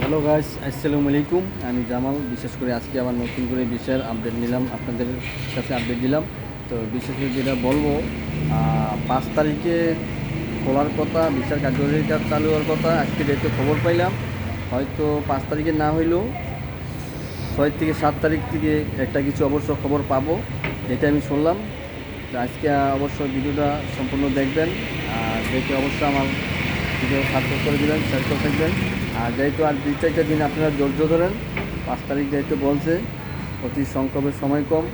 Hello guys, আসসালামু আলাইকুম। আমি জামাল। বিশেষ করে আজকে আবার নতুন করে বিষয়ের আপডেট নিলাম, আপনাদের কাছে আপডেট দিলাম। তো বিশেষ করে যেটা বলবো, 5 তারিখে খোলার কথা, বিচার কার্যকরী কাজ চালু হওয়ার কথা। আজকে ডেটে খবর পাইলাম, হয়তো 5 তারিখে না হইলেও 6 থেকে 7 তারিখ থেকে একটা কিছু অবশ্য খবর পাবো, যেটা আমি শুনলাম। তো আজকে অবশ্য ভিডিওটা সম্পূর্ণ দেখবেন, আর দেখে অবশ্য আমার ভিডিও সাবস্ক্রাইব করে দেবেন, শেয়ার করে থাকবেন। আর যেহেতু আর 2-4টা দিন আপনারা ধৈর্য ধরেন, 5 তারিখ যেহেতু বলছে, অতি সংক্ষেপের সময় কম,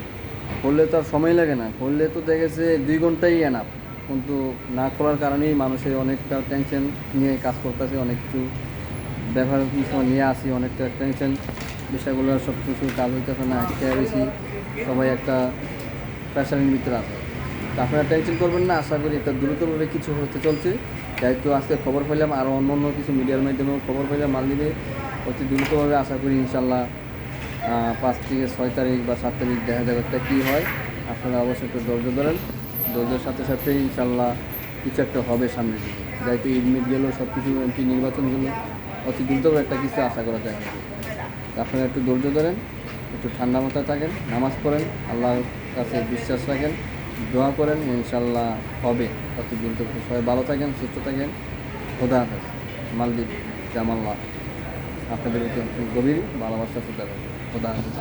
করলে তো আর সময় লাগে না, করলে তো দেখেছে 2 ঘন্টাই এনাফ। কিন্তু না করার কারণেই মানুষের অনেকটা টেনশন নিয়ে কাজ করতেছে, অনেক কিছু ব্যবহার সময় নিয়ে আসি, অনেকটা টেনশন, বিষয়গুলো সব কিছু কাজ হইতেছে না, একটা বেশি সবাই একটা প্রেশারের ভিতরে আছে। তো আপনারা টেনশন করবেন না, আশা করি একটা দ্রুতভাবে কিছু হতে চলছে। যেহেতু আজকে খবর পেলাম, আরও অন্য অন্য কিছু মিডিয়ার মাধ্যমেও খবর পেলাম, মালদ্বীপে অতি দ্রুতভাবে আশা করি ইনশাল্লাহ 5 থেকে 6 তারিখ বা 7 তারিখ দেখা যাবে একটা কী হয়। আপনারা অবশ্যই একটু ধৈর্য ধরেন, ধৈর্যের সাথে সাথে ইনশাল্লাহ কিছু একটা হবে সামনের দিকে। যেহেতু ঈদ মিট গেলেও সব কিছু এমপি নির্বাচনগুলো অতি দ্রুতভাবে একটা কিছু আশা করা যায়। আপনারা একটু ধৈর্য ধরেন, একটু ঠান্ডা মাথায় থাকেন, নামাজ পড়েন, আল্লাহর কাছে বিশ্বাস রাখেন, দোয়া করেন, ইনশাল্লাহ হবে অতি দ্রুত। সবাই ভালো থাকেন, সুস্থ থাকেন। খোদা হাফেজ। মালদ্বীপ, জামাল্লাহ আপনাদের গভীর ভালোবাসা সুতরাং। খোদা হাফেজ।